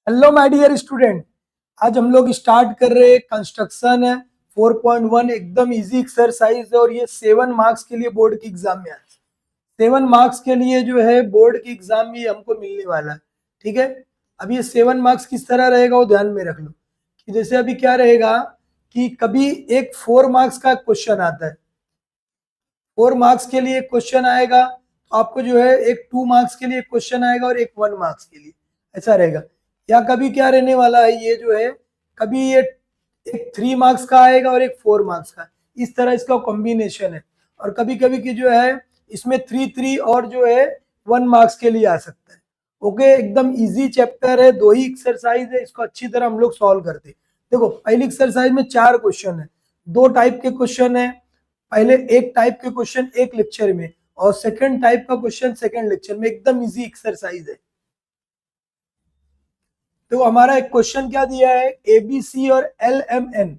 Hello my dear student. आज हम लोग स्टार्ट कर रहे हैं कंस्ट्रक्शन है 4.1 एकदम इजी एक्सरसाइज है और ये 7 मार्क्स के लिए बोर्ड की एग्जाम में है। 7 मार्क्स के लिए जो है बोर्ड की एग्जाम में हमको मिलने वाला है। ठीक है। अब ये 7 मार्क्स किस तरह रहेगा वो ध्यान में रख लो कि जैसे अभी क्या रहेगा कि कभी एक 4 मार्क्स का क्वेश्चन आता है। 4 मार्क्स के लिए क्वेश्चन आएगा तो आपको जो है एक 2 मार्क्स के लिए क्वेश्चन आएगा और एक 1 मार्क्स के लिए ऐसा रहेगा। या कभी क्या रहने वाला है ये जो है कभी ये एक 3 मार्क्स का आएगा और एक 4 मार्क्स का, इस तरह इसका कॉम्बिनेशन है। और कभी कभी की जो है इसमें 3 3 और जो है 1 मार्क्स के लिए आ सकता है। ओके, एकदम इजी चैप्टर है, 2 ही एक्सरसाइज है, इसको अच्छी तरह हम लोग सॉल्व करते हैं। देखो पहली एक्सरसाइज में 4 क्वेश्चन है, 2 टाइप के क्वेश्चन है। पहले एक टाइप के क्वेश्चन एक लेक्चर में और सेकंड टाइप का क्वेश्चन सेकंड लेक्चर में, एकदम इजी एक्सरसाइज है। तो हमारा एक क्वेश्चन क्या दिया है, एबीसी और LMN।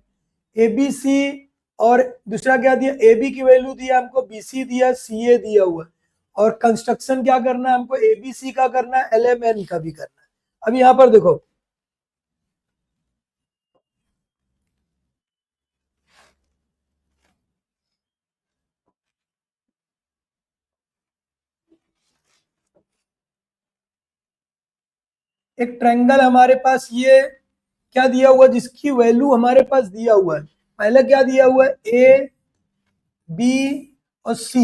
एबीसी और दूसरा क्या दिया, AB की वैल्यू दिया हमको, BC दिया, CA दिया हुआ। और कंस्ट्रक्शन क्या करना है हमको, ABC का करना है, LMN का भी करना है। अब यहाँ पर देखो एक ट्रायंगल हमारे पास ये क्या दिया हुआ जिसकी वैल्यू हमारे पास दिया हुआ है। पहले क्या दिया हुआ है, A B और C,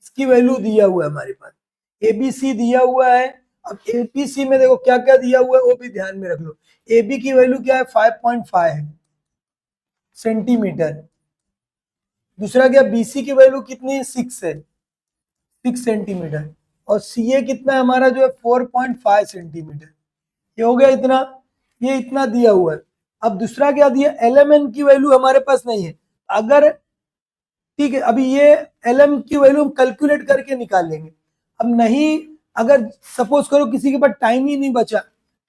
इसकी वैल्यू दिया हुआ है हमारे पास। ABC दिया हुआ है। अब ABC में देखो क्या क्या दिया हुआ है वो भी ध्यान में रख लो। AB की वैल्यू क्या है, 5.5 है सेंटीमीटर। दूसरा क्या, BC की वैल्यू कितनी है, 6 है, 6 सेंटीमीटर। और CA कितना है हमारा जो है 4.5 सेंटीमीटर। ये हो गया इतना, ये इतना दिया हुआ है। अब दूसरा क्या दिया, LMN की वैल्यू हमारे पास नहीं है। अगर ठीक है, अभी ये LM की वैल्यू हम कैलकुलेट करके निकाल लेंगे। अब नहीं, अगर सपोज करो किसी के पास टाइम ही नहीं बचा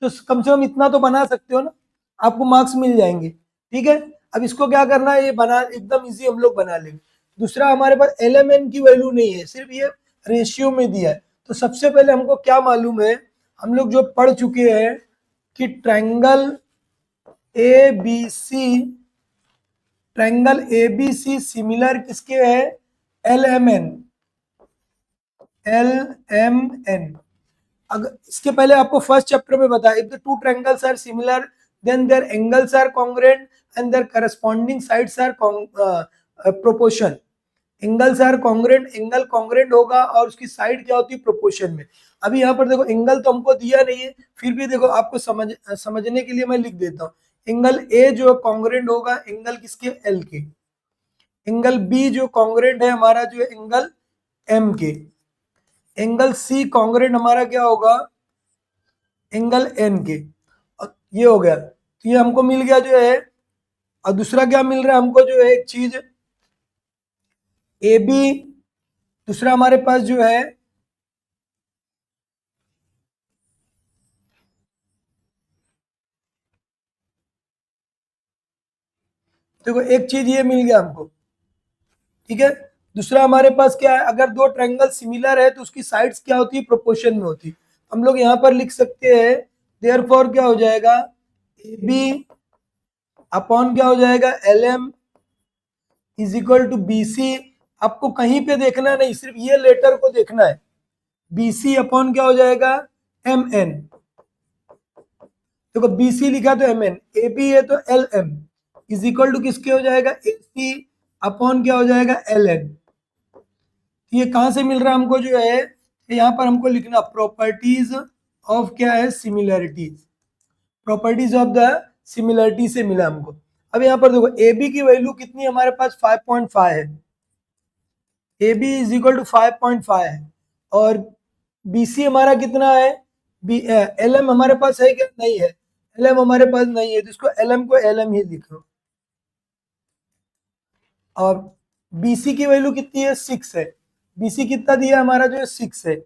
तो कम से कम इतना तो बना सकते हो ना, आपको मार्क्स मिल जाएंगे। ठीक है। अब इसको क्या करना है, ये बना एकदम इजी हम लोग बना लेंगे। दूसरा हमारे पास LMN की वैल्यू नहीं है, सिर्फ ये रेशियो में दिया है। तो सबसे पहले हमको क्या मालूम है, हम लोग जो पढ़ चुके हैं कि triangle ABC, triangle ABC similar किसके है, LMN। LMN अगर इसके पहले आपको फर्स्ट चैप्टर में बताया, if the two triangles are similar then their angles are congruent and their corresponding sides are proportion. Angles are congruent, angle congruent होगा और उसकी साइड क्या होती है, प्रोपोर्शन में। अभी यहाँ पर देखो एंगल तो हमको दिया नहीं है, फिर भी देखो आपको समझने के लिए मैं लिख देता हूँ। एंगल ए जो कॉन्ग्रुएंट होगा एंगल किसके, एल के। एंगल बी जो कॉन्ग्रुएंट है हमारा जो है एंगल एम के। एंगल सी कॉन्ग्रुएंट हमारा क्या होगा, एंगल एन के। और ये हो गया, तो ये हमको मिल गया जो है। और दूसरा क्या मिल रहा है हमको जो है, एक चीज ए बी, दूसरा हमारे पास जो है देखो एक चीज ये मिल गया हमको। ठीक है। दूसरा हमारे पास क्या है, अगर दो ट्रायंगल सिमिलर है तो उसकी साइड्स क्या होती है, प्रोपोर्शन में होती है। हम लोग यहाँ पर लिख सकते हैं, देयरफॉर क्या हो जाएगा, ए बी अपॉन क्या हो जाएगा, L M is equal to B C. आपको कहीं पे देखना नहीं, सिर्फ ये लेटर को देखना है। बी सी अपॉन क्या हो जाएगा, एम एन। देखो बी सी लिखा तो एम एन, ए बी है तो L M is equal to किसके हो जाएगा, ए सी अपॉन क्या हो जाएगा, एल एन। ये कहां से मिल रहा है हमको जो है, यहाँ पर हमको लिखना प्रॉपर्टीज ऑफ क्या है, similarities. Properties of the similarity से मिला हमको। अब यहाँ पर देखो ए बी की वैल्यू कितनी है हमारे पास, 5.5 है। A B is equal to 5.5 है। और बी सी हमारा कितना है, बी एल एम हमारे पास है क्या, नहीं है। एल एम हमारे पास नहीं है तो इसको एल एम को एल एम ही लिखो। और बी सी की वैल्यू कितनी है, 6 है। बी सी कितना दिया हमारा जो है, 6 है।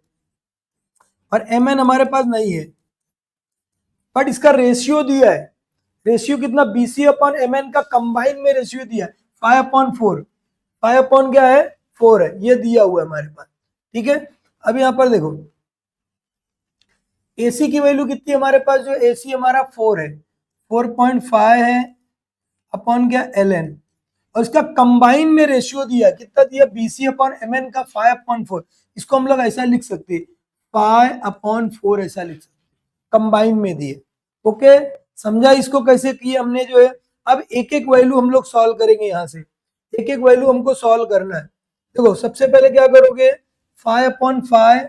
और एम एन हमारे पास नहीं है, बट इसका रेशियो दिया है। रेशियो कितना, बीसी अपॉन एम एन का कंबाइन में रेशियो दिया है 5/4। 5 अपॉन क्या है, 4 है, ये दिया हुआ है हमारे पास। ठीक है। अब यहाँ पर देखो AC की वैल्यू कितनी हमारे पास, जो AC हमारा 4 है, 4.5 है अपॉन क्या ln, और इसका कंबाइन में रेशियो दिया कितना दिया, BC अपॉन MN का 5/4। इसको हम लोग ऐसा लिख सकते हैं 5/4, ऐसा लिख सकते, कंबाइन में दिए। ओके, समझा इसको कैसे किए हमने जो है। अब एक एक वैल्यू हम लोग सॉल्व करेंगे, यहाँ से एक एक वैल्यू हमको सॉल्व करना है। देखो सबसे पहले क्या करोगे, 5/5,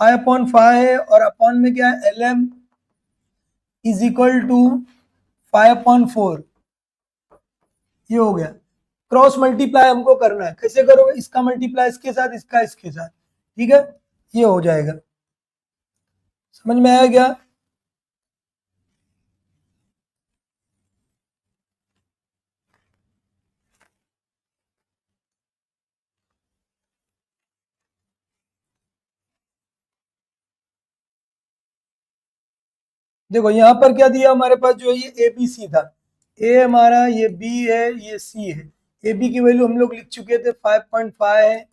5/5 है, और अपॉन में क्या है LM इज इक्वल टू 5/4, ये हो गया। क्रॉस मल्टीप्लाई हमको करना है, कैसे करोगे, इसका मल्टीप्लाई इसके साथ, इसका इसके साथ, ठीक है, ये हो जाएगा। समझ में आया क्या? देखो यहाँ पर क्या दिया हमारे पास, जो है ये ABC था, A हमारा, ये B है, ये C है। AB की वैल्यू हम लोग लिख चुके थे 5.5 है,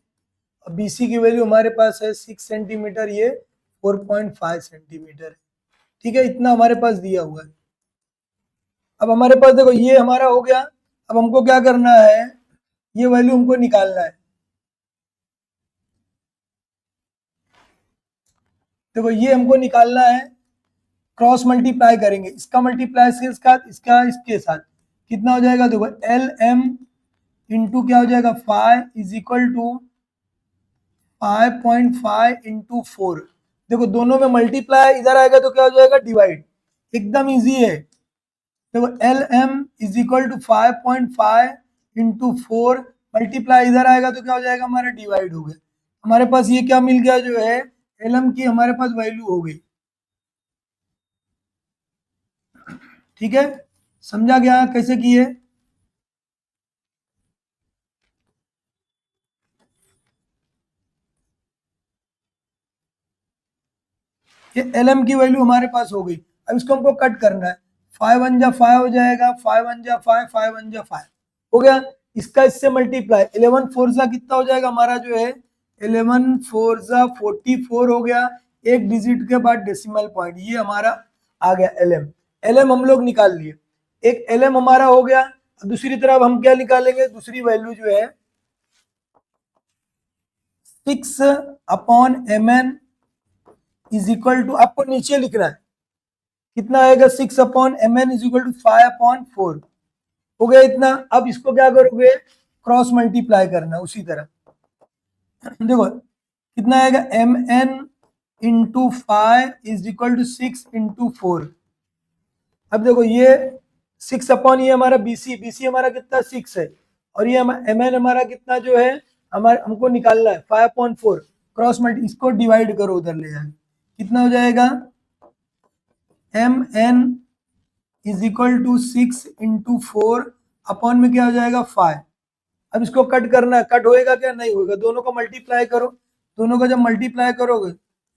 और BC की वैल्यू हमारे पास है 6 सेंटीमीटर, ये 4.5 सेंटीमीटर है। ठीक है, इतना हमारे पास दिया हुआ है। अब हमारे पास देखो ये हमारा हो गया। अब हमको क्या करना है, ये वैल्यू हमको निकालना है। देखो ये हमको निकालना है, क्रॉस मल्टीप्लाई करेंगे, इसका मल्टीप्लाई इसके साथ, इसका इसके साथ, कितना हो जाएगा, देखो LM इंटू क्या हो जाएगा 5 इज इक्वल टू 5.5 इंटू 4। देखो दोनों में मल्टीप्लाई, इधर आएगा तो क्या हो जाएगा, डिवाइड, एकदम इजी है। देखो LM is equal to 5.5 into 4, multiply इधर आएगा तो क्या हो जाएगा हमारा, डिवाइड हो गया। हमारे पास ये क्या मिल गया, जो है LM की हमारे पास वैल्यू हो गई। ठीक है, समझा गया कैसे किए। ये LM की वैल्यू हमारे पास हो गई। अब इसको हमको कट करना है, 5 1 जा 5 हो जाएगा, 5 1 जा 5, 5 1 जा 5 हो गया। इसका इससे मल्टीप्लाई, 11 4 जा कितना हो जाएगा हमारा, जो है 11 4 जा 44 हो गया। एक डिजिट के बाद डेसिमल पॉइंट, ये हमारा आ गया LM। LM हम लोग निकाल लिए, एक LM हमारा हो गया। दूसरी तरफ हम क्या निकालेंगे, दूसरी वैल्यू जो है 6/MN इज इक्वल टू, आपको नीचे लिखना है कितना आएगा, 6/MN इज इक्वल टू 5/4 हो गया इतना। अब इसको क्या करोगे, क्रॉस मल्टीप्लाई करना उसी तरह। देखो कितना आएगा, MN into 5 is equal to 6/4। अब देखो ये 6 अपॉन, ये हमारा BC हमारा कितना 6 है, और ये MN हमारा कितना जो है, हमारे हमको निकालना है 5/4। क्रॉस मल्टी, इसको डिवाइड करो उधर ले जाके, कितना हो जाएगा, MN is equal to 6/4 upon में क्या हो जाएगा 5। अब इसको कट करना है, कट होएगा क्या, नहीं होगा, दोनों को मल्टीप्लाई करो। दोनों को जब मल्टीप्लाई करोगे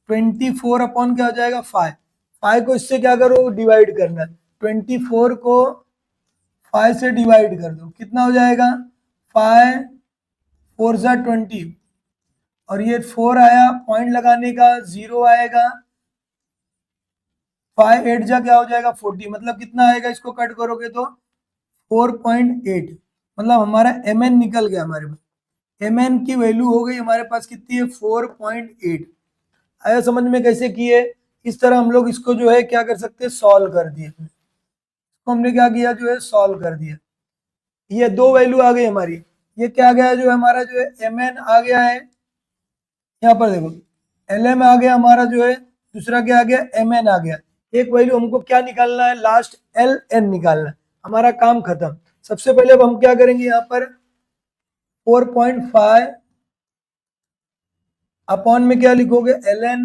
24 अपॉन क्या हो जाएगा 5। 5 को इससे क्या करो, डिवाइड करना है, 24 को 5 से डिवाइड कर दो, कितना हो जाएगा, 5 4 जा 20, और ये 4 आया, पॉइंट लगाने का 0 आएगा, 5 8 जा क्या हो जाएगा 40, मतलब कितना आएगा, इसको कट करोगे तो 4.8, मतलब हमारा MN निकल गया हमारे पास। MN की वैल्यू हो गई हमारे पास कितनी है, 4.8। आया समझ में कैसे किए। इस तरह हम लोग इसको जो है क्या कर सकते हैं, सॉल्व कर दिए। इसको हमने क्या किया, जो है सॉल्व कर दिया। ये दो वैल्यू आ गई हमारी, ये क्या आ गया, जो है हमारा जो है MN आ गया है, यहाँ पर देखो LM आ गया हमारा, जो है दूसरा क्या आ गया, MN आ गया। एक वैल्यू हमको क्या निकालना है, लास्ट LN निकालना है, हमारा काम खत्म। सबसे पहले अब हम क्या करेंगे, यहाँ पर 4.5 अपॉन में क्या लिखोगे, LN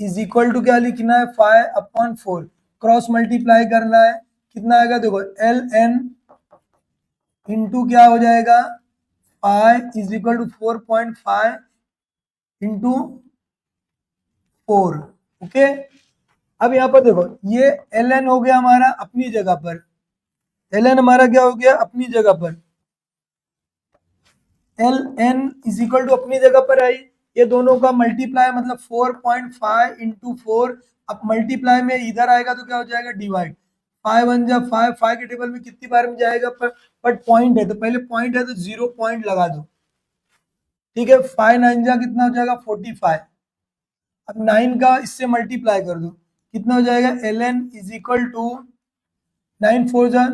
इज इक्वल टू क्या लिखना है, 5/4, क्रॉस मल्टीप्लाई करना है, कितना आएगा, देखो LN इंटू क्या हो जाएगा, 5 is equal to 4.5 into 4। Okay, अब यहाँ पर देखो ये LN हो गया हमारा अपनी जगह पर, LN हमारा क्या हो गया अपनी जगह पर, LN इज इक्वल टू अपनी जगह पर आई, ये दोनों का मल्टीप्लाई मतलब 4.5 इंटू 4। अब मल्टीप्लाई में इधर आएगा तो क्या हो जाएगा डिवाइड। 5 1 जा 5, 5 के टेबल में कितनी बार में जाएगा, बट पॉइंट है तो पहले पॉइंट है तो 0 पॉइंट लगा दो। ठीक है, 5 9 जा कितना हो जाएगा 45। अब 9 का इससे मल्टीप्लाई कर दो, कितना हो जाएगा ln इज इक्वल टू 9 4 जा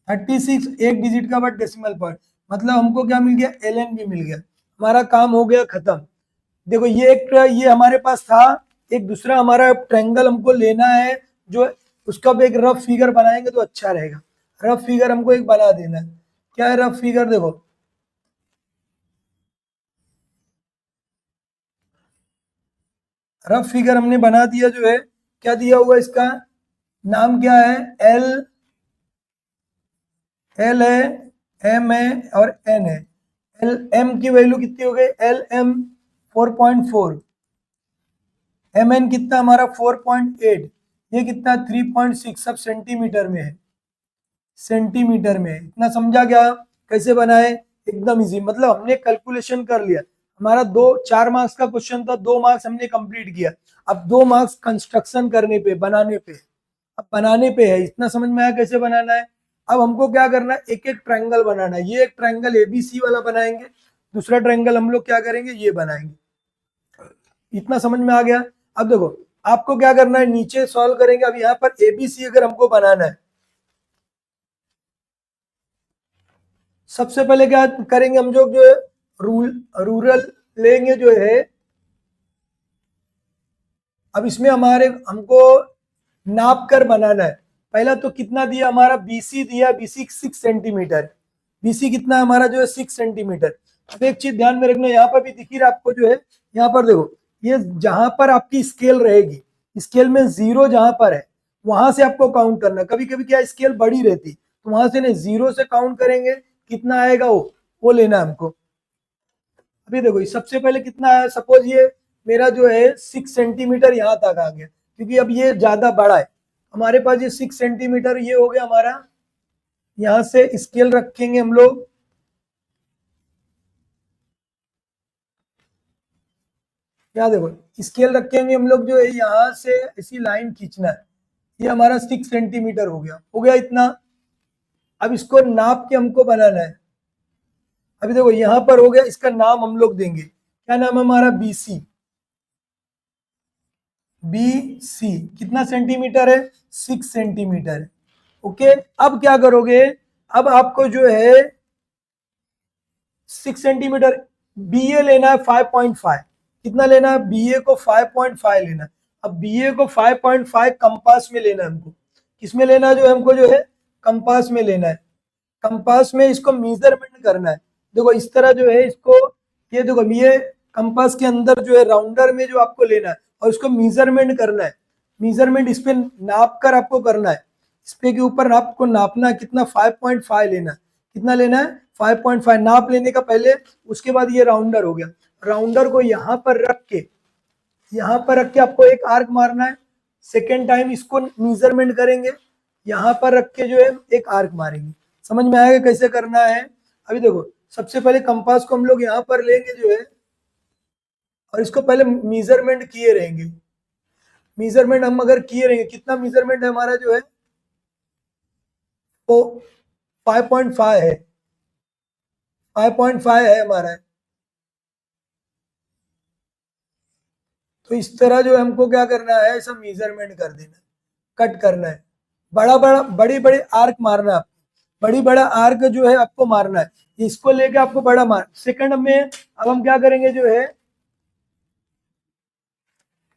36, एक डिजिट का बट डेसिमल पॉइंट, मतलब हमको क्या मिल गया ln भी मिल गया, हमारा काम हो गया खत्म। देखो ये हमारे पास था, एक दूसरा हमारा ट्रायंगल हमको लेना है, जो उसका भी एक रफ फिगर बनाएंगे तो अच्छा रहेगा। रफ फिगर हमको एक बना देना है। क्या है रफ फिगर, देखो रफ फिगर हमने बना दिया, जो है क्या दिया हुआ इसका नाम क्या है, एल एल है, एम है और एन है। एल एम की वैल्यू कितनी हो गई, एल एम 4.4, एम एन कितना हमारा 4.8, ये कितना 3.6, सब सेंटीमीटर में है, सेंटीमीटर में है। इतना समझा क्या कैसे बनाए, एकदम इजी, मतलब हमने कैलकुलेशन कर लिया। हमारा 4 मार्क्स का क्वेश्चन था, 2 मार्क्स हमने कंप्लीट किया। अब 2 मार्क्स कंस्ट्रक्शन करने पे, बनाने पे, अब बनाने पे है। इतना समझ में आया कैसे बनाना है। अब हमको क्या करना है, एक एक ट्रायंगल बनाना है। ये एक ट्रायंगल एबीसी वाला बनाएंगे, दूसरा ट्रायंगल हम लोग क्या करेंगे, ये बनाएंगे। इतना समझ में आ गया। अब देखो आपको क्या करना है, नीचे सॉल्व करेंगे। अब यहाँ पर एबीसी अगर हमको बनाना है, सबसे पहले क्या करेंगे हम, जो जो रूरल लेंगे जो है। अब इसमें हमारे हमको नाप कर बनाना है। पहला तो कितना दिया हमारा, बीसी दिया, बीसी 6 सेंटीमीटर, बीसी कितना है हमारा जो है 6 सेंटीमीटर। अब एक चीज ध्यान में रखना, यहाँ पर भी दिख ही रहा आपको जो है, यहाँ पर देखो ये जहां पर आपकी स्केल रहेगी, स्केल में 0 जहां पर है वहां से आपको काउंट करना। कभी कभी क्या स्केल बड़ी रहती तो वहां से नहीं, 0 से काउंट करेंगे, कितना आएगा वो लेना है हमको। अभी देखो सबसे पहले कितना है, सपोज ये मेरा जो है 6 सेंटीमीटर यहाँ तक आ गया, क्योंकि अब ये ज्यादा बड़ा है हमारे पास। ये 6 सेंटीमीटर ये हो गया हमारा, यहाँ से स्केल रखेंगे हम लोग, यहाँ देखो स्केल रखेंगे हम लोग, जो है यहाँ से ऐसी लाइन खींचना है। ये हमारा 6 सेंटीमीटर हो गया इतना। अब इसको नाप के हमको बनाना है। अभी देखो यहाँ पर हो गया, इसका नाम हम लोग देंगे, क्या नाम है हमारा, बीसी। बीसी कितना सेंटीमीटर है, 6 सेंटीमीटर। ओके, अब क्या करोगे, अब आपको जो है 6 सेंटीमीटर, बी ए लेना है 5.5। कितना लेना है, बी ए को 5.5 लेना है। अब बी ए को 5.5 कंपास में लेना है हमको। किसमें लेना है, जो है हमको जो है कंपास में लेना है। कंपास में इसको मेजरमेंट करना है। देखो इस तरह जो है इसको, ये देखो ये कंपास के अंदर जो है राउंडर में जो आपको लेना है और इसको मेजरमेंट करना है। मेजरमेंट इस पे नाप कर आपको करना है, इस पे के ऊपर आपको नापना है कितना, 5.5 लेना है। कितना लेना है, 5.5 नाप लेने का पहले। उसके बाद ये राउंडर हो गया, राउंडर को यहाँ पर रख के, यहाँ पर रख के आपको एक आर्क मारना है। सेकेंड टाइम इसको मेजरमेंट करेंगे, यहाँ पर रख के जो है एक आर्क मारेंगे। समझ में आएगा कैसे करना है। अभी देखो सबसे पहले कंपास को हम लोग यहाँ पर लेंगे जो है, और इसको पहले मेजरमेंट किए रहेंगे। मेजरमेंट हम अगर किए रहेंगे, कितना मेजरमेंट है हमारा जो है, वो 5.5 है, 5.5 है हमारा। तो इस तरह जो हमको क्या करना है, ऐसा मेजरमेंट कर देना, कट करना है। बड़ा बड़ा बड़ी बड़ी आर्क मारना है आपको, बड़ी बड़ा आर्क जो है आपको मारना है। इसको लेके आपको बड़ा मार, सेकंड में अब हम क्या करेंगे जो है,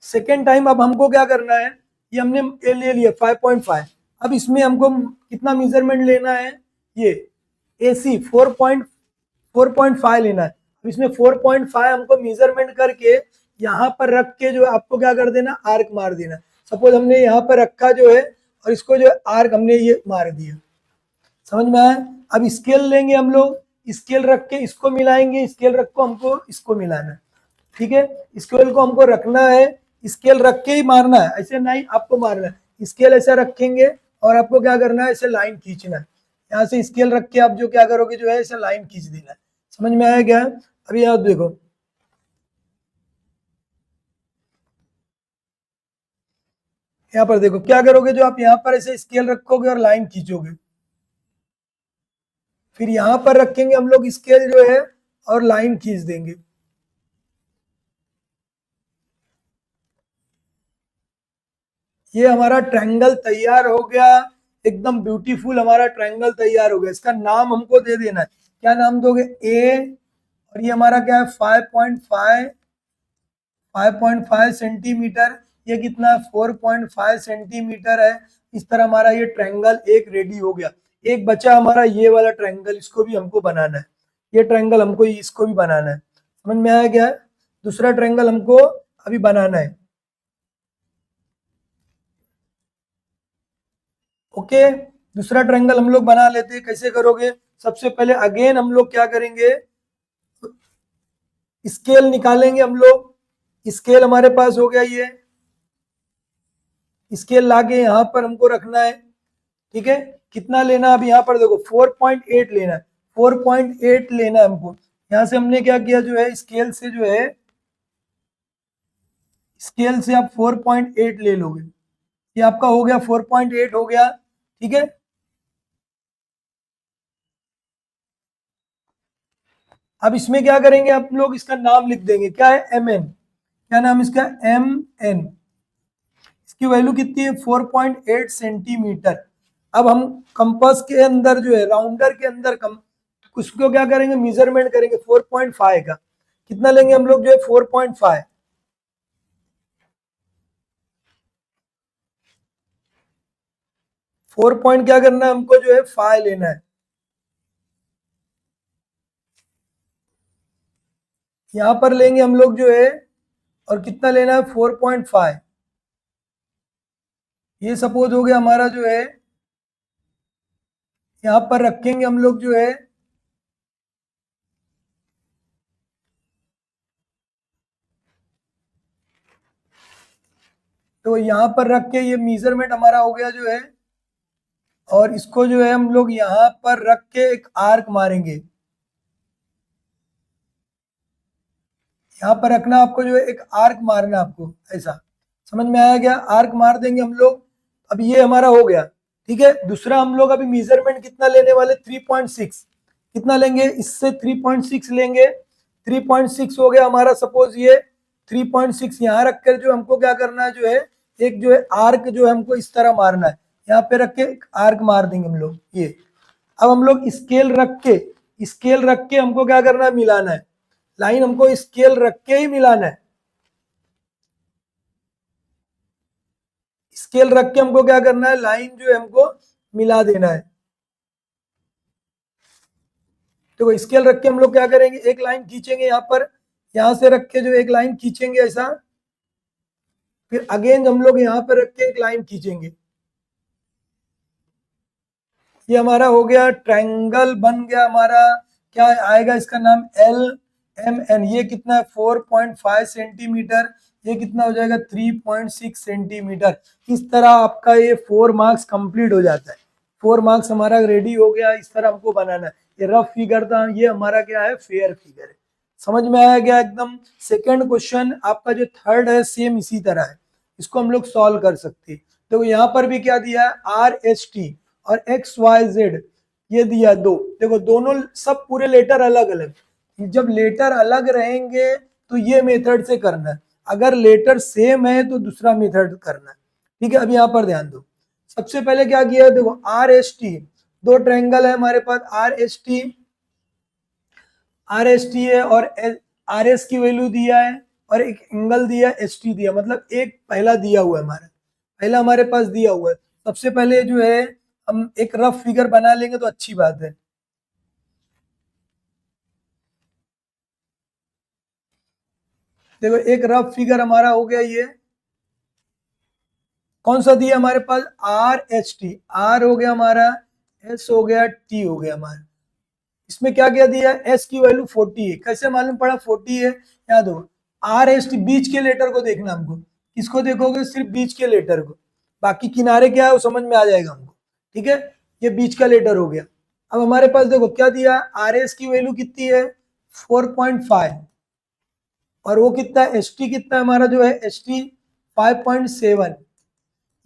सेकेंड टाइम अब हमको क्या करना है, ये हमने ले लिया 5.5। अब इसमें हमको कितना मेजरमेंट लेना है, ये AC 4.5 लेना है। अब इसमें 4.5 हमको मेजरमेंट करके यहाँ पर रख के जो आपको क्या कर देना, आर्क मार देना। सपोज हमने यहाँ पर रखा जो है, और इसको जो आर्क हमने ये मार दिया। समझ में आया। अब स्केल लेंगे हम लोग, स्केल रख के इसको मिलाएंगे, स्केल रख को हमको इसको मिलाना है। ठीक है, स्केल को हमको रखना है, स्केल रख के ही मारना है, ऐसे नहीं आपको मारना है। स्केल ऐसा रखेंगे और आपको क्या करना है, ऐसे लाइन खींचना है। यहाँ से स्केल रख के आप जो क्या करोगे जो है, ऐसे लाइन खींच देना है। समझ में आया क्या। अभी यहाँ देखो यहाँ पर देखो क्या करोगे, जो आप यहाँ पर ऐसे स्केल रखोगे और लाइन खींचोगे, फिर यहाँ पर रखेंगे हम लोग स्केल जो है और लाइन खींच देंगे। ये हमारा ट्रायंगल तैयार हो गया, एकदम ब्यूटीफुल हमारा ट्रायंगल तैयार हो गया। इसका नाम हमको दे देना है, क्या नाम दोगे? ए, और ये हमारा क्या है? 5.5 सेंटीमीटर, ये कितना है? 4.5 सेंटीमीटर है। इस तरह हमारा ये ट्रायंगल एक रेडी हो गया। एक बचा हमारा ये वाला ट्रायंगल, इसको भी हमको बनाना है। ये ट्रायंगल हमको इसको भी बनाना है, समझ में आया क्या? दूसरा ट्रायंगल हमको अभी बनाना है। ओके, दूसरा ट्रायंगल हम लोग बना लेते हैं। कैसे करोगे? सबसे पहले अगेन हम लोग क्या करेंगे, स्केल निकालेंगे हम लोग। स्केल हमारे पास हो गया, ये स्केल लाके यहाँ पर हमको रखना है। ठीक है, कितना लेना? अब यहाँ पर देखो 4.8 लेना है, 4.8 लेना है हमको। यहाँ से हमने क्या किया, जो है स्केल से, जो है स्केल से आप 4.8 ले लोगे। ये आपका हो गया, 4.8 हो गया। ठीक है, अब इसमें क्या करेंगे आप लोग, इसका नाम लिख देंगे, क्या है? M N. क्या नाम इसका? M N. इसकी वैल्यू कितनी है? 4.8 सेंटीमीटर। अब हम कंपास के अंदर, जो है राउंडर के अंदर, उसको क्या करेंगे? मेजरमेंट करेंगे 4.5 का। कितना लेंगे हम लोग, जो है 4.5। 4 पॉइंट क्या करना है हमको, जो है 5 लेना है। यहां पर लेंगे हम लोग, जो है, और कितना लेना है? 4.5। ये सपोज हो गया हमारा, जो है यहाँ पर रखेंगे हम लोग, जो है तो यहाँ पर रख के ये मेजरमेंट हमारा हो गया, जो है, और इसको जो है हम लोग यहाँ पर रख के एक आर्क मारेंगे। यहाँ पर रखना आपको, जो है एक आर्क मारना आपको, ऐसा समझ में आया क्या? आर्क मार देंगे हम लोग। अब ये हमारा हो गया। ठीक है, दूसरा हम लोग अभी मेजरमेंट कितना लेने वाले? 3.6। कितना लेंगे? इससे 3.6 लेंगे। 3.6 हो गया हमारा, सपोज ये 3.6 यहाँ रखकर जो हमको क्या करना है, जो है एक, जो है आर्क, जो है हमको इस तरह मारना है। यहाँ पे रख के एक आर्क मार देंगे हम लोग, ये। अब हम लोग स्केल रख के हमको क्या करना है? मिलाना है। लाइन हमको स्केल रख के ही मिलाना है। स्केल रख के हमको क्या करना है? लाइन जो है हमको मिला देना है। तो स्केल रख के हम लोग क्या करेंगे? एक लाइन खींचेंगे यहाँ पर, यहाँ से रख के जो एक लाइन खींचेंगे ऐसा, फिर अगेन हम लोग यहाँ पर रख के एक लाइन खींचेंगे। ये हमारा हो गया, ट्रायंगल बन गया हमारा। क्या आएगा इसका नाम? L M N. ये कितना है? 4.5 सेंटीमीटर। ये कितना हो जाएगा? 3.6 सेंटीमीटर। इस तरह आपका ये 4 मार्क्स कंप्लीट हो जाता है। 4 मार्क्स हमारा रेडी हो गया। इस तरह हमको बनाना है। ये रफ फिगर था, ये हमारा क्या है? फेयर फिगर है। समझ में आया गया एकदम? सेकंड क्वेश्चन आपका जो थर्ड है, सेम इसी तरह है। इसको हम लोग सॉल्व कर सकते हैं। तो यहाँ पर भी क्या दिया है? आर एस टी और एक्स वाई जेड, ये दिया दो। देखो दोनों सब पूरे लेटर अलग अलग, जब लेटर अलग रहेंगे तो ये मेथड से करना है, अगर लेटर सेम है तो दूसरा मेथड करना है। ठीक है, अब यहाँ पर ध्यान दो। सबसे पहले क्या किया? देखो आर एस टी, दो ट्रायंगल है हमारे पास, आर एस टी है, और आर एस की वैल्यू दिया है, और एक एंगल दिया, एस टी दिया, मतलब एक पहला दिया हुआ है हमारा, पहला हमारे पास दिया हुआ है। सबसे पहले जो है हम एक रफ फिगर बना लेंगे तो अच्छी बात है। देखो एक रफ फिगर हमारा हो गया, ये कौन सा दिया हमारे पास? R H T. आर हो गया हमारा, एस हो गया, टी हो गया हमारा। इसमें क्या क्या दिया है? एस की वैल्यू 40 है। कैसे मालूम पड़ा 40 है? याद हो, आर एस टी, बीच के लेटर को देखना हमको। किसको देखोगे? सिर्फ बीच के लेटर को, बाकी किनारे क्या है वो समझ में आ जाएगा हमको। ठीक है, ये बीच का लेटर हो गया। अब हमारे पास देखो क्या दिया, आर एस की वैल्यू कितनी है? 4.5, और वो कितना है? एस टी कितना है हमारा, जो है एस टी 5.7।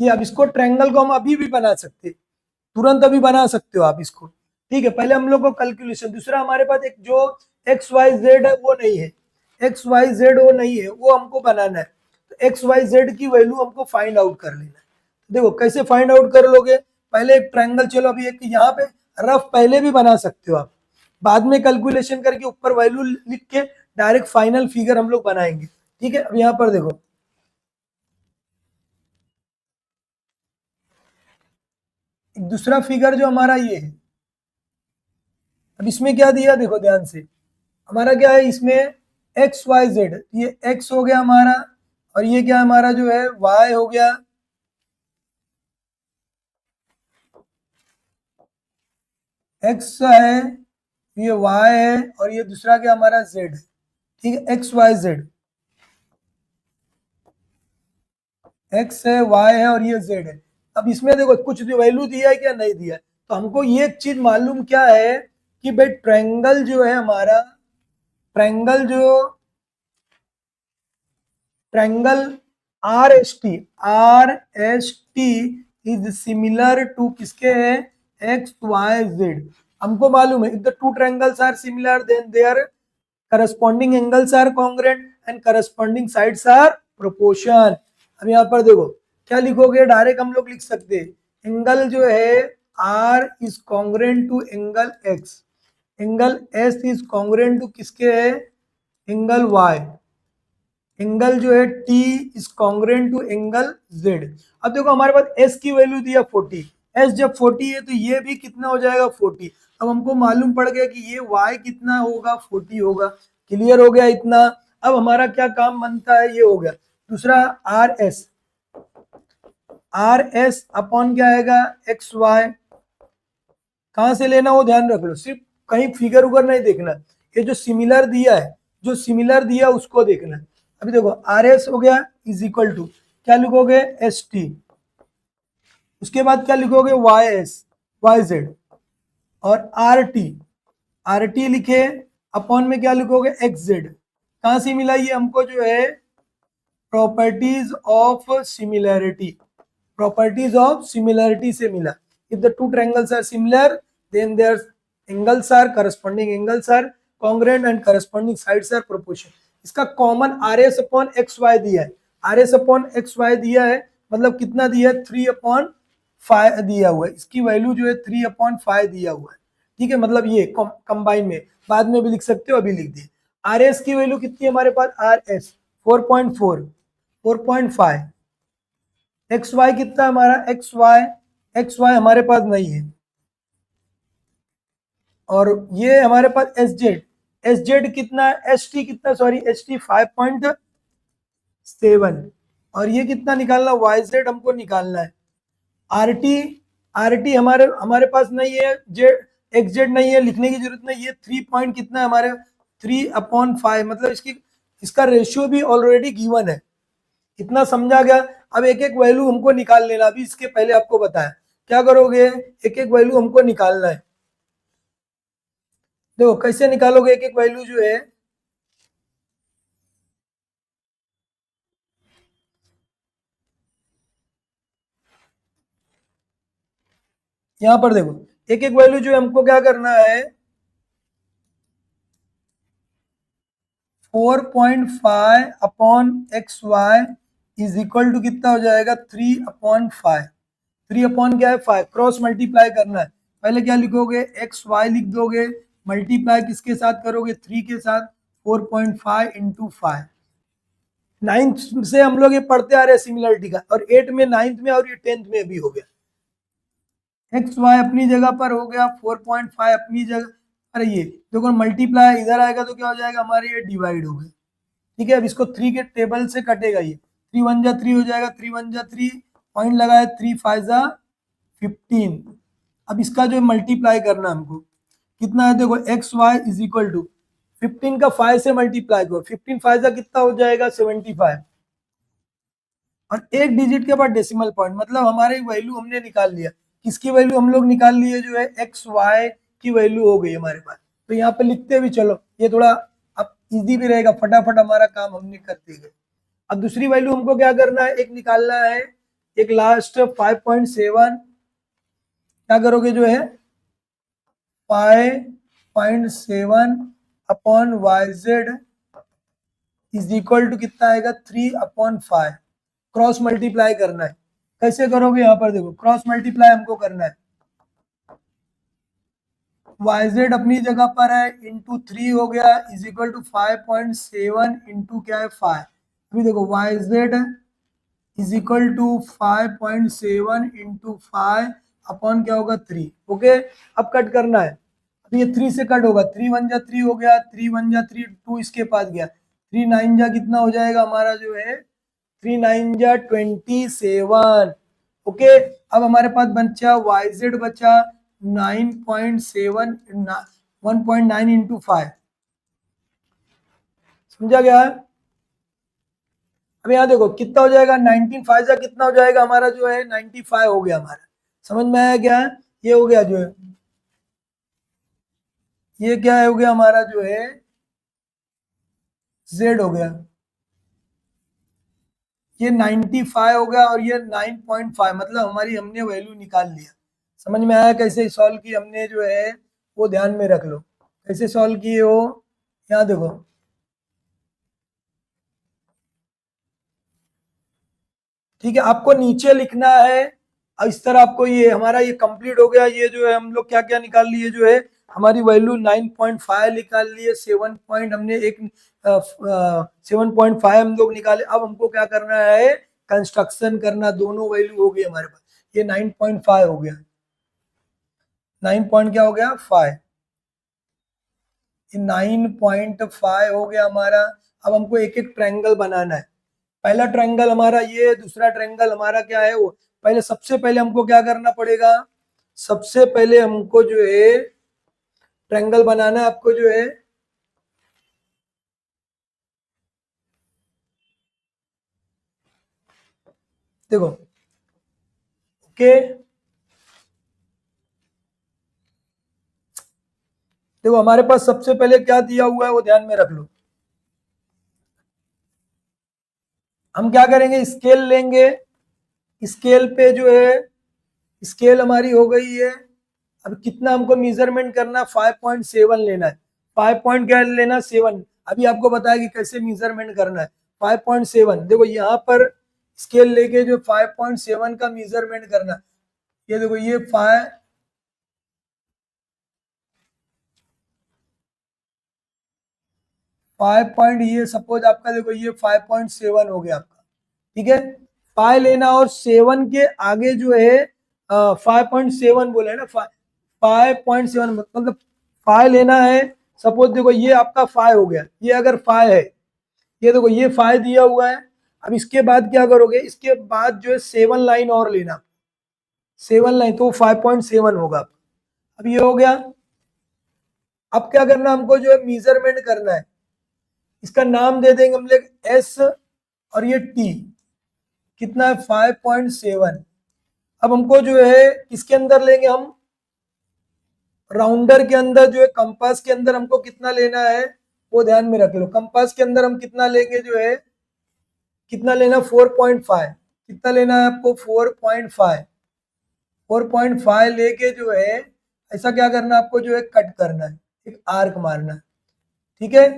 ये अब इसको ट्रायंगल को हम अभी भी बना सकते, तुरंत अभी बना सकते हो आप इसको, ठीक है। पहले हम लोग को कैलकुलेशन, दूसरा हमारे पास एक जो एक्स वाई जेड है वो नहीं है, एक्स वाई जेड वो नहीं है, वो हमको बनाना है। तो एक्स वाई जेड की वैल्यू हमको फाइंड आउट कर लेना है। देखो कैसे फाइंड आउट कर लोगे, पहले एक ट्रायंगल, चलो अभी एक यहाँ पे रफ पहले भी बना सकते हो आप, बाद में कैलकुलेशन करके ऊपर वैल्यू लिख के डायरेक्ट फाइनल फिगर हम लोग बनाएंगे, ठीक है। अब यहाँ पर देखो एक दूसरा फिगर जो हमारा ये है, अब इसमें क्या दिया देखो ध्यान से, हमारा क्या है इसमें एक्स वाई जेड, ये एक्स हो गया हमारा, और ये क्या हमारा जो है वाई हो गया, एक्स है, ये वाई है, और ये दूसरा क्या हमारा जेड है, ठीक है। एक्स वाई जेड, एक्स है, वाई है, और ये जेड है। अब इसमें देखो कुछ वैल्यू दिया है क्या, नहीं दिया है। तो हमको ये एक चीज मालूम क्या है कि भाई ट्रायंगल जो है हमारा, ट्रायंगल जो triangle R S T is similar to किसके है, एक्स वाई जेड। हमको मालूम है if the two triangles are similar then their corresponding angles are congruent and corresponding sides are proportion. अब यहाँ पर देखो क्या लिखोगे, डायरेक्ट हम लोग लिख सकते हैं एंगल जो है R is congruent to angle X, angle S is congruent to किसके है, एंगल वाई, एंगल जो है T is congruent to angle Z. अब देखो हमारे पास एस की वैल्यू दिया 40, एस जब 40 है तो ये भी कितना हो जाएगा 40। अब हमको मालूम पड़ गया कि ये वाई कितना होगा 40 होगा, क्लियर हो गया इतना। अब हमारा क्या काम बनता है, ये हो गया। दूसरा आर एस अपॉन क्या आएगा एक्स वाई, कहाँ से लेना वो ध्यान रख लो, सिर्फ कहीं फिगर उगर नहीं देखना, ये जो सिमिलर दिया है, जो सिमिलर दिया उसको देखना। अभी देखो आर एस हो गया इज इक्वल टू क्या लिखोगे एस टी, उसके बाद क्या लिखोगे वाई एस वाई जेड, और आर टी लिखे अपॉन में क्या लिखोगे एक्स जेड। कहाँ से मिला ये हमको जो है properties of similarity, properties of similarity से मिला। If the two triangles are similar then their angles are corresponding angles are congruent and corresponding sides are proportion. इसका common R S upon X Y दिया है, R S upon X Y दिया है, मतलब कितना दिया है 3/5 दिया हुआ है, इसकी वैल्यू जो है 3/5 दिया हुआ है, ठीक है। मतलब ये कंबाइन में बाद में भी लिख सकते हो, अभी लिख दिए। आर एस की वैल्यू कितनी है हमारे पास, आर एस 4.5, एक्स वाई कितना हमारा, एक्स वाई हमारे पास नहीं है, और ये हमारे पास एस जेड कितना, एस टी कितना, सॉरी एस टी 5.7, और ये कितना निकालना, वाई जेड हमको निकालना है। आर टी, आर टी हमारे हमारे पास नहीं है, जेड एक्स जेड नहीं है, लिखने की जरूरत नहीं, ये 3 पॉइंट कितना है हमारे 3/5, मतलब इसकी इसका रेशियो भी ऑलरेडी गिवन है, इतना समझा गया। अब एक एक वैल्यू हमको निकाल लेना, अभी इसके पहले आपको बताया क्या करोगे, एक एक वैल्यू हमको निकालना है। देखो कैसे निकालोगे एक एक वैल्यू जो है, यहां पर देखो एक एक वैल्यू जो है हमको क्या करना है, 4.5 upon X Y is equal to कितना हो जाएगा 3/5, 3 अपॉन क्या है 5, क्रॉस मल्टीप्लाई करना है। पहले क्या लिखोगे एक्स वाई लिख दोगे, मल्टीप्लाई किसके साथ करोगे 3 के साथ, 4.5 इंटू 5। नाइन्थ से हम लोग ये पढ़ते आ रहे हैं सिमिलरिटी का, और 8 में, 9th में, और ये 10th में भी हो गया। एक्स वाई अपनी जगह पर हो गया, 4.5 अपनी जगह। अरे ये देखो मल्टीप्लाई इधर आएगा तो क्या हो जाएगा हमारे, ये डिवाइड हो गया, ठीक है। अब इसको 3 के टेबल से कटेगा, ये 3 1 जा 3 हो जाएगा, 3 1 जा 3, पॉइंट लगाए 3 5 जा 15। अब इसका जो मल्टीप्लाई करना हमको कितना है, देखो X Y is equal to 15 का 5 से मल्टीप्लाई करो, 15 5 का कितना हो जाएगा 75, और एक डिजिट के बाद डेसिमल पॉइंट, मतलब हमारे वैल्यू हमने निकाल लिया। किसकी वैल्यू हम लोग निकाल लिए, जो है एक्स वाई की वैल्यू हो गई हमारे पास। तो यहाँ पे लिखते भी चलो, ये थोड़ा अब इजी भी रहेगा, फटाफट हमारा काम हमने करते गए। अब दूसरी वैल्यू हमको क्या करना है, एक निकालना है एक लास्ट 5.7 क्या करोगे जो है 5.7 upon Y Z is equal to कितना आएगा 3/5। क्रॉस मल्टीप्लाई करना है। कैसे करोगे यहाँ पर देखो क्रॉस मल्टीप्लाई हमको करना है। वाई जेड अपनी जगह पर है इंटू 3 हो गया इज इक्वल टू 5.7 इंटू क्या है 5। अभी देखो Y Z is equal to 5.7 into 5 upon क्या होगा 3। ओके अब कट करना है। अब ये 3 से कट होगा 3 1 जा 3 हो गया 3 1 जा 3 2 इसके पास गया 3 9 जा कितना हो जाएगा हमारा जो है 3 9 जा 27। ओके अब हमारे पास बचा वाई जेड बचा 9.7 1.9 इंटू 5। समझा गया। अब यहाँ देखो कितना हो जाएगा 19 5 जा कितना हो जाएगा हमारा जो है 95 हो गया हमारा। समझ में आया क्या ये हो गया जो है ये क्या हो गया हमारा जो है z हो गया ये 95 हो गया और ये 9.5 मतलब हमारी हमने वैल्यू निकाल लिया। समझ में आया कैसे सॉल्व की हमने जो है वो ध्यान में रख लो कैसे सॉल्व किए हो। यहाँ देखो ठीक है आपको नीचे लिखना है और इस तरह आपको ये हमारा ये कंप्लीट हो गया। ये जो है हम लोग क्या क्या निकाल लिए जो है हमारी वैल्यू 9.5 निकाल लिए 7 पॉइंट हमने एक 7.5 हम लोग निकाले। अब हमको क्या करना है कंस्ट्रक्शन करना दोनों वैल्यू हो गई हमारे पास। ये 9.5 हो गया 9 पॉइंट क्या हो गया 5 ये 9.5 हो गया हमारा। अब हमको एक एक ट्रायंगल बनाना है। पहला ट्रायंगल हमारा ये दूसरा ट्रायंगल हमारा क्या है वो पहले सबसे पहले हमको क्या करना पड़ेगा सबसे पहले हमको जो है ट्रायंगल बनाना है। आपको जो है देखो ओके देखो हमारे पास सबसे पहले क्या दिया हुआ है वो ध्यान में रख लो। हम क्या करेंगे स्केल लेंगे स्केल पे जो है स्केल हमारी हो गई है। अब कितना हमको मेजरमेंट करना 5.7 लेना है 5 पॉइंट क्या लेना 7। अभी आपको बताया कि कैसे मेजरमेंट करना है 5.7 देखो यहाँ पर स्केल लेके जो 5.7 का मेजरमेंट करना ये देखो ये 5 पॉइंट ये सपोज आपका देखो ये 5.7 हो गया आपका। ठीक है 5 लेना और 7 के आगे जो है 5.7 बोले ना 5.7 मतलब 5 लेना है। सपोज देखो ये आपका 5 हो गया ये अगर 5 है ये देखो ये 5 दिया हुआ है। अब इसके बाद क्या करोगे इसके बाद जो है 7 लाइन और लेना 7 लाइन तो 5.7 होगा। अब ये हो गया। अब क्या करना हमको जो है मेजरमेंट करना है। इसका नाम दे देंगे हम लोग एस और ये टी कितना है 5.7। अब हमको जो है किसके अंदर लेंगे हम राउंडर के अंदर जो है कंपास के अंदर हमको कितना लेना है वो ध्यान में रख लो। कंपास के अंदर हम कितना लेंगे जो है कितना लेना 4.5 कितना लेना है आपको 4.5 4.5 लेके जो है ऐसा क्या करना आपको जो है कट करना है एक आर्क मारना है। ठीक है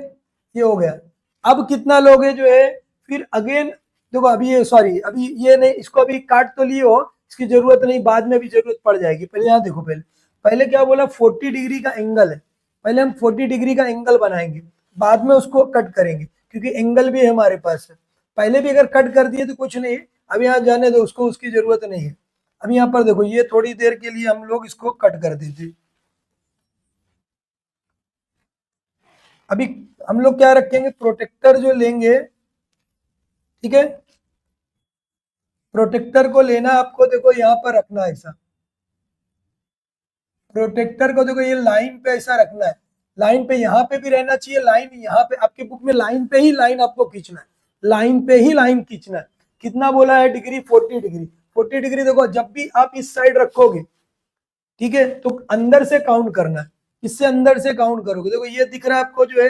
ये हो गया। अब कितना लोगे जो है फिर अगेन देखो अभी ये सॉरी अभी ये नहीं इसको अभी काट तो लिए हो इसकी जरूरत नहीं बाद में भी जरूरत पड़ जाएगी। पहले यहाँ देखो पहले पहले क्या बोला 40 डिग्री का एंगल है। पहले हम 40 डिग्री का एंगल बनाएंगे बाद में उसको कट करेंगे क्योंकि एंगल भी है हमारे पास है। पहले भी अगर कट कर दिए तो कुछ नहीं अब यहाँ जाने दो उसको उसकी जरूरत नहीं है। अब यहाँ पर देखो ये थोड़ी देर के लिए हम लोग इसको कट कर देते। अभी हम लोग क्या रखेंगे प्रोटेक्टर जो लेंगे। ठीक है प्रोटेक्टर को लेना आपको देखो यहाँ पर रखना है ऐसा प्रोटेक्टर को देखो ये लाइन पे ऐसा रखना है। लाइन पे यहाँ पे भी रहना चाहिए लाइन यहाँ पे आपके बुक में लाइन पे ही लाइन आपको खींचना है लाइन पे ही लाइन खींचना है। कितना बोला है डिग्री 40 डिग्री 40 डिग्री देखो जब भी आप इस साइड रखोगे ठीक है तो अंदर से काउंट करना है इससे अंदर से काउंट करोगे। देखो ये दिख रहा है आपको जो है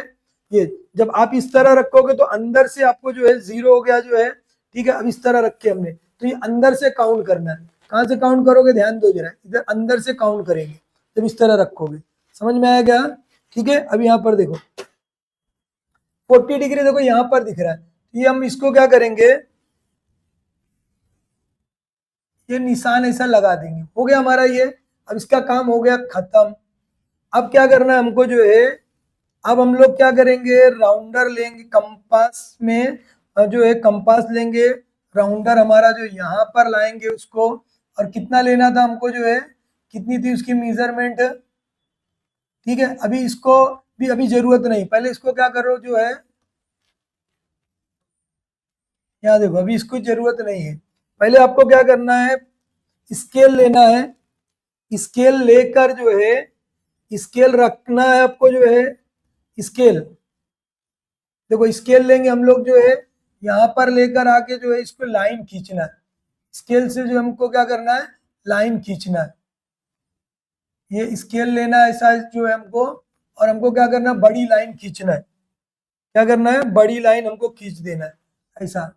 ये जब आप इस तरह रखोगे तो अंदर से आपको जो है 0 हो गया जो है। ठीक है अब इस तरह रखे हमने तो ये अंदर से काउंट करना है। कहाँ से काउंट करोगे, ध्यान दो जरा, इधर अंदर से काउंट करेंगे जब इस तरह रखोगे। समझ में आया क्या? ठीक है, अब यहाँ पर देखो 40 डिग्री देखो यहाँ पर दिख रहा है, ये हम इसको क्या करेंगे, ये निशान ऐसा लगा देंगे, हो गया हमारा ये। अब इसका काम हो गया खत्म। अब क्या करना है हमको जो है, अब हम लोग क्या करेंगे, राउंडर लेंगे कंपास में, जो है कंपास लेंगे, राउंडर हमारा जो यहाँ पर लाएंगे उसको, और कितना लेना था हमको जो है, कितनी थी उसकी मेजरमेंट। ठीक है, अभी इसको भी अभी जरूरत नहीं, पहले इसको क्या करो जो है, यहाँ देखो अभी इसको जरूरत नहीं है। पहले आपको क्या करना है, स्केल लेना है, स्केल लेकर जो है, स्केल रखना है आपको जो है, स्केल देखो स्केल लेंगे हम लोग जो है, यहाँ पर लेकर आके जो है इसको लाइन खींचना है। स्केल से जो हमको क्या करना है, लाइन खींचना है। ये स्केल लेना है ऐसा जो है हमको, और हमको क्या करना है, बड़ी लाइन खींचना है। क्या करना है, बड़ी लाइन हमको खींच देना है ऐसा।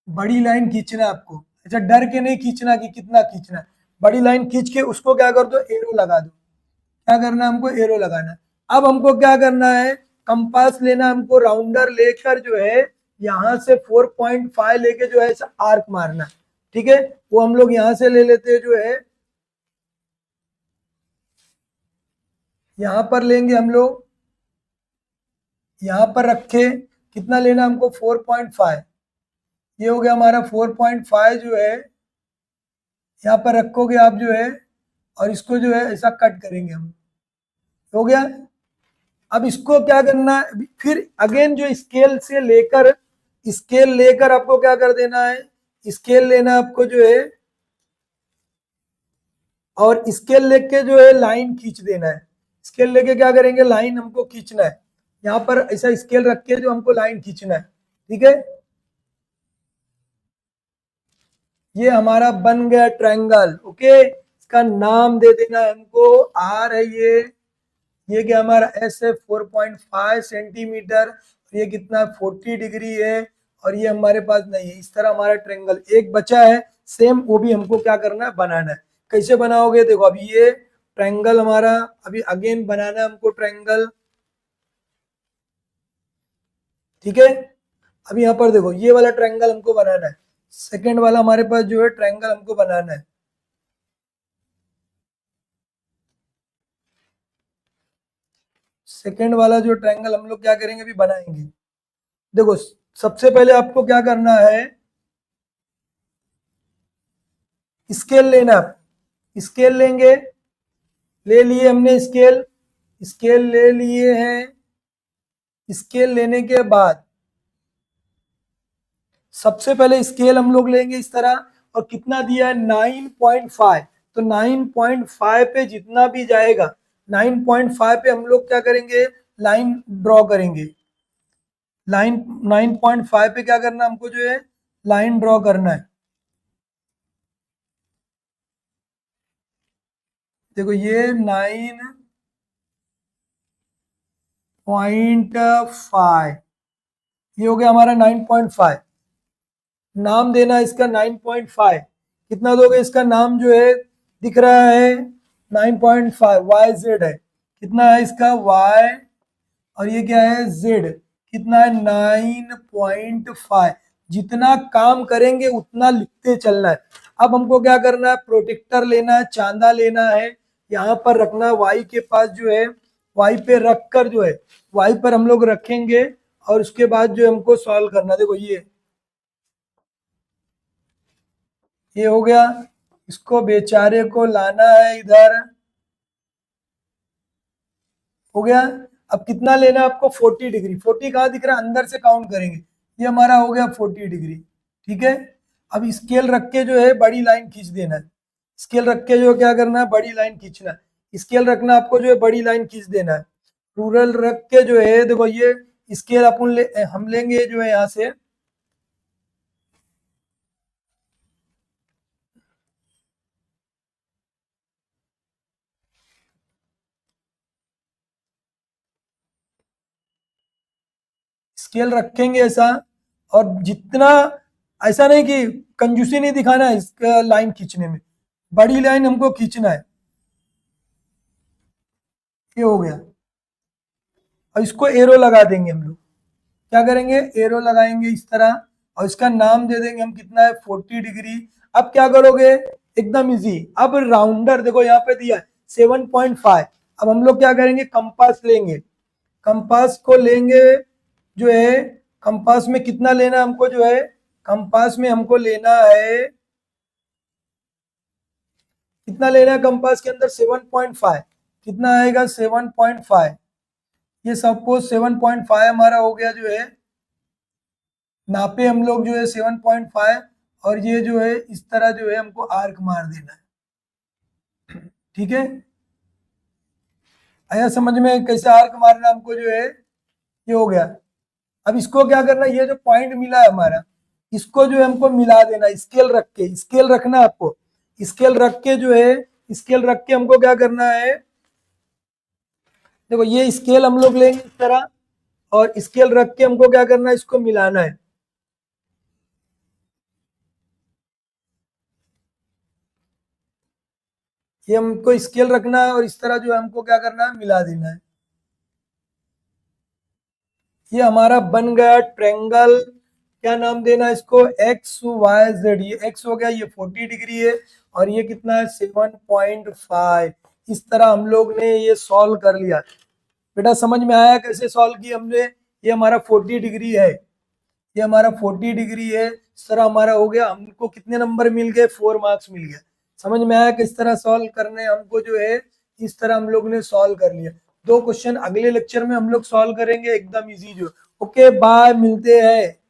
बड़ी लाइन खींचना है आपको, अच्छा डर के नहीं खींचना कि कितना खींचना है, बड़ी लाइन खींच के उसको क्या कर दो, एरो लगा दो। क्या करना है हमको, एरो लगाना है। अब हमको क्या करना है, कंपास लेना हमको, राउंडर लेकर जो है यहाँ से 4.5 लेके जो है ऐसा आर्क मारना है। ठीक है, वो हम लोग यहाँ से ले लेते हैं जो है, यहाँ पर लेंगे हम लोग, यहाँ पर रखे, कितना लेना हमको 4.5, ये हो गया हमारा 4.5 जो है, यहाँ पर रखोगे आप जो है, और इसको जो है ऐसा कट करेंगे हम, हो गया। अब इसको क्या करना है, फिर अगेन जो स्केल लेकर आपको क्या कर देना है, स्केल लेना आपको जो है, और स्केल लेके जो है लाइन खींच देना है। स्केल लेके क्या करेंगे, लाइन हमको खींचना है, यहाँ पर ऐसा स्केल रख के जो हमको लाइन खींचना है। ठीक है, ये हमारा बन गया ट्रायंगल। ओके, इसका नाम दे देना है हमको, आर है ये क्या हमारा एस है 4.5 सेंटीमीटर, ये कितना 40 डिग्री है, और ये हमारे पास नहीं है। इस तरह हमारा ट्रायंगल एक बचा है सेम, वो भी हमको क्या करना है, बनाना है। कैसे बनाओगे, देखो अभी ये ट्रायंगल हमारा, अभी अगेन बनाना है हमको ट्रायंगल। ठीक है, अब यहाँ पर देखो ये वाला ट्रायंगल हमको बनाना है, सेकेंड वाला हमारे पास जो है ट्रायंगल हमको बनाना है। सेकेंड वाला जो ट्रायंगल हम लोग क्या करेंगे, अभी बनाएंगे। देखो सबसे पहले आपको क्या करना है, स्केल लेना, स्केल लेंगे, ले लिए हमने स्केल, स्केल ले लिए हैं। स्केल लेने के बाद सबसे पहले स्केल हम लोग लेंगे इस तरह, और कितना दिया है 9.5, तो 9.5 पे जितना भी जाएगा 9.5 पे हम लोग क्या करेंगे, लाइन ड्रॉ करेंगे। लाइन 9.5 पे क्या करना हमको जो है, लाइन ड्रॉ करना है। देखो ये 9.5, ये हो गया हमारा 9.5। नाम देना इसका 9.5, कितना दोगे इसका नाम जो है, दिख रहा है 9.5, वाई जेड है, कितना है इसका वाई, और ये क्या है जेड, कितना है 9.5। जितना काम करेंगे उतना लिखते चलना है। अब हमको क्या करना है, प्रोटेक्टर लेना है, चांदा लेना है, यहाँ पर रखना है वाई के पास जो है, वाई पे रख कर जो है, वाई पर हम लोग रखेंगे, और उसके बाद जो हमको सॉल्व करना, देखो ये हो गया। इसको बेचारे को लाना है इधर, हो गया। अब कितना लेना है आपको, 40 डिग्री, 40 कहाँ दिख रहा है, अंदर से काउंट करेंगे, ये हमारा हो गया 40 डिग्री। ठीक है, अब स्केल रख के जो है बड़ी लाइन खींच देना है। स्केल रख के जो क्या करना है, बड़ी लाइन खींचना है। स्केल रखना आपको जो है, बड़ी लाइन खींच देना है। रूरल रख के जो है, देखो ये स्केल हम लेंगे जो है यहाँ से स्केल रखेंगे ऐसा, और जितना, ऐसा नहीं कि कंजूसी नहीं दिखाना है इसका लाइन खींचने में, बड़ी लाइन हमको खींचना है। ये हो गया, और इसको एरो लगा देंगे हम लोग। क्या करेंगे, एरो लगाएंगे इस तरह, और इसका नाम दे देंगे हम, कितना है 40 डिग्री। अब क्या करोगे, एकदम इजी। अब राउंडर देखो यहाँ पे दिया है 7.5। अब हम लोग क्या करेंगे, कंपास लेंगे, कंपास को लेंगे जो है, कंपास में कितना लेना है हमको जो है, कंपास में हमको लेना है, कितना लेना है कंपास के अंदर, 7.5। कितना आएगा 7.5। ये सपोज 7.5 हमारा हो गया जो है, नापे हम लोग जो है 7.5, और ये जो है इस तरह जो है हमको आर्क मार देना है। ठीक है, आया समझ में कैसे आर्क मारना हमको जो है, ये हो गया। अब इसको क्या करना, ये जो पॉइंट मिला है हमारा, इसको जो है हमको मिला देना, स्केल रख के, स्केल रखना आपको, स्केल रख के जो है, स्केल रख के हमको क्या करना है, देखो ये स्केल हम लोग लेंगे इस तरह, और स्केल रख के हमको क्या करना है, इसको मिलाना है। ये हमको स्केल रखना है, और इस तरह जो है हमको क्या करना है, मिला देना है। ये हमारा बन गया ट्रेंगल। क्या नाम देना है इसको, एक्स वाई जेड। ये एक्स हो गया, ये 40 डिग्री है, और ये कितना है 7.5। इस तरह हम लोग ने ये सॉल्व कर लिया। बेटा समझ में आया कैसे सॉल्व किया हमने। ये हमारा 40 डिग्री है, ये हमारा 40 डिग्री है। इस तरह हमारा हो गया, हमको कितने नंबर मिल गए, 4 मार्क्स मिल गया। समझ में आया किस तरह सॉल्व करने हमको जो है, इस तरह हम लोग ने सॉल्व कर लिया। 2 क्वेश्चन अगले लेक्चर में हम लोग सॉल्व करेंगे, एकदम इजी जो। ओके बाय, मिलते हैं।